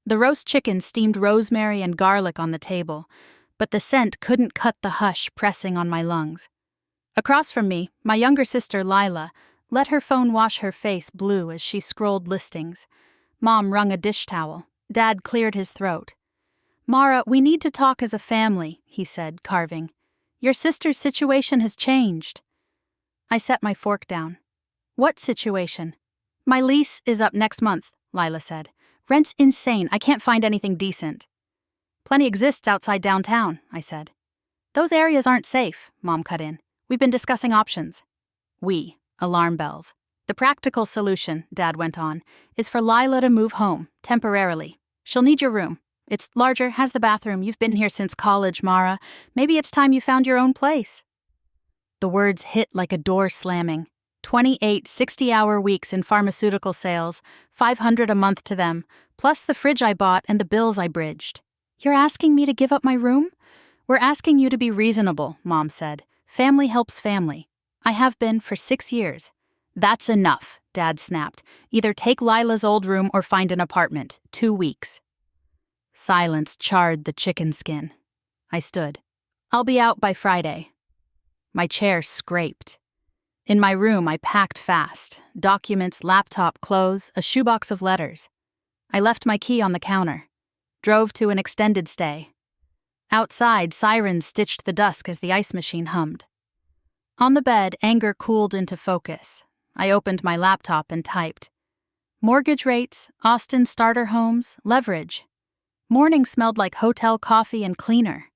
The roast chicken steamed rosemary and garlic on the table, but the scent couldn't cut the hush pressing on my lungs. Across from me, my younger sister Lila let her phone wash her face blue as she scrolled listings. Mom wrung a dish towel. Dad cleared his throat. "Mara, we need to talk as a family," he said, carving. "Your sister's situation has changed." I set my fork down. "What situation?" "My lease is up next month," Lila said. "Rent's insane. I can't find anything decent." "Plenty exists outside downtown," I said. "Those areas aren't safe," Mom cut in. "We've been discussing options." Alarm bells. "The practical solution," Dad went on, "is for Lila to move home, temporarily. She'll need your room. It's larger, has the bathroom. You've been here since college, Mara. Maybe it's time you found your own place." The words hit like a door slamming. 28 60-hour weeks in pharmaceutical sales, $500 a month to them, plus the fridge I bought and the bills I bridged. "You're asking me to give up my room?" "We're asking you to be reasonable," Mom said. "Family helps family. I have been for 6 years. "That's enough," Dad snapped. "Either take Lila's old room or find an apartment. 2 weeks. Silence charred the chicken skin. I stood. "I'll be out by Friday." My chair scraped. In my room, I packed fast. Documents, laptop, clothes, a shoebox of letters. I left my key on the counter. Drove to an extended stay. Outside, sirens stitched the dusk as the ice machine hummed. On the bed, anger cooled into focus. I opened my laptop and typed. Mortgage rates, Austin starter homes, leverage. Morning smelled like hotel coffee and cleaner.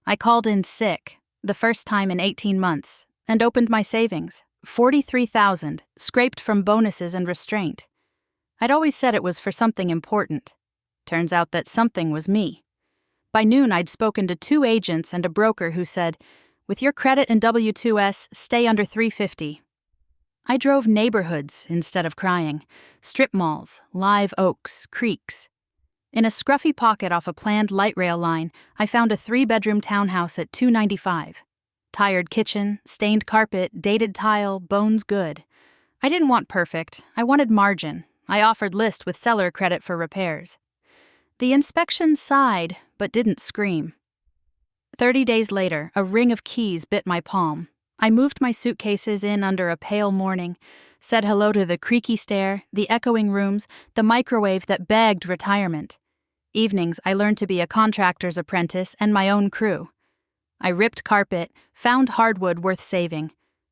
I called in sick, the first time in 18 months, and opened my savings, $43,000, scraped from bonuses and restraint. I'd always said it was for something important. Turns out that something was me. By noon, I'd spoken to 2 agents and a broker who said, "With your credit and W-2S, stay under 350. I drove neighborhoods instead of crying. Strip malls, live oaks, creeks. In a scruffy pocket off a planned light rail line, I found a 3-bedroom townhouse at $295. Tired kitchen, stained carpet, dated tile, bones good. I didn't want perfect. I wanted margin. I offered list with seller credit for repairs. The inspection sighed, but didn't scream. 30 days later, a ring of keys bit my palm. I moved my suitcases in under a pale morning, said hello to the creaky stair, the echoing rooms, the microwave that begged retirement. Evenings, I learned to be a contractor's apprentice and my own crew. I ripped carpet, found hardwood worth saving,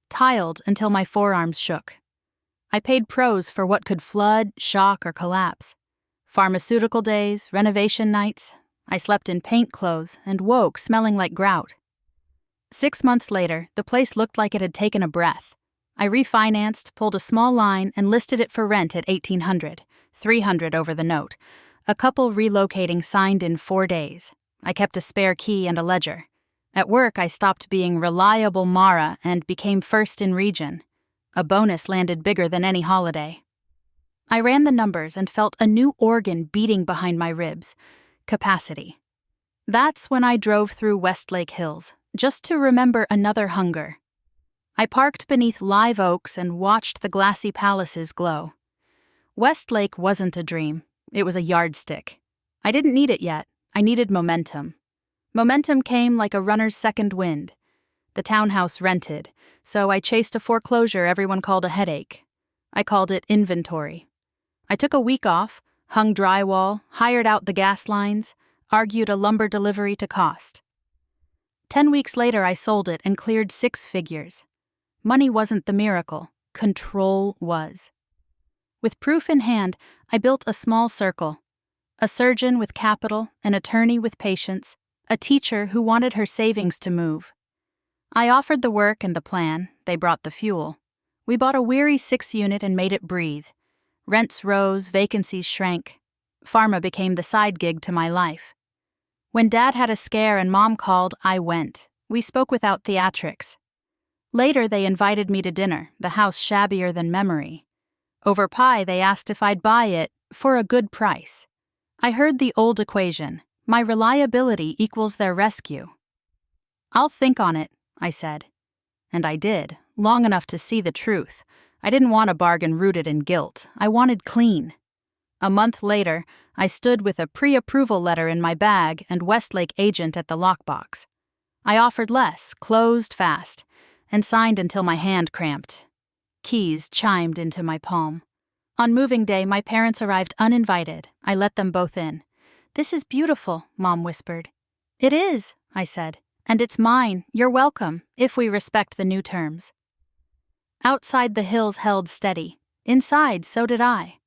tiled until my forearms shook. I paid pros for what could flood, shock, or collapse. Pharmaceutical days, renovation nights. I slept in paint clothes and woke smelling like grout. 6 months later, the place looked like it had taken a breath. I refinanced, pulled a small line, and listed it for rent at $1,800, $300 over the note. A couple relocating signed in 4 days. I kept a spare key and a ledger. At work, I stopped being reliable Mara and became first in region. A bonus landed bigger than any holiday. I ran the numbers and felt a new organ beating behind my ribs. Capacity. That's when I drove through Westlake Hills, just to remember another hunger. I parked beneath live oaks and watched the glassy palaces glow. Westlake wasn't a dream. It was a yardstick. I didn't need it yet. I needed momentum. Momentum came like a runner's second wind. The townhouse rented, so I chased a foreclosure everyone called a headache. I called it inventory. I took a week off, hung drywall, hired out the gas lines, argued a lumber delivery to cost. 10 weeks later, I sold it and cleared 6 figures. Money wasn't the miracle. Control was. With proof in hand, I built a small circle. A surgeon with capital, an attorney with patience, a teacher who wanted her savings to move. I offered the work and the plan. They brought the fuel. We bought a weary 6-unit and made it breathe. Rents rose, vacancies shrank. Pharma became the side gig to my life. When Dad had a scare and Mom called, I went. We spoke without theatrics. Later, they invited me to dinner, the house shabbier than memory. Over pie, they asked if I'd buy it for a good price. I heard the old equation. My reliability equals their rescue. "I'll think on it," I said. And I did, long enough to see the truth. I didn't want a bargain rooted in guilt. I wanted clean. A month later, I stood with a pre-approval letter in my bag and Westlake agent at the lockbox. I offered less, closed fast, and signed until my hand cramped. Keys chimed into my palm. On moving day, my parents arrived uninvited. I let them both in. "This is beautiful," Mom whispered. "It is," I said. "And it's mine. You're welcome, if we respect the new terms." Outside, the hills held steady. Inside, so did I.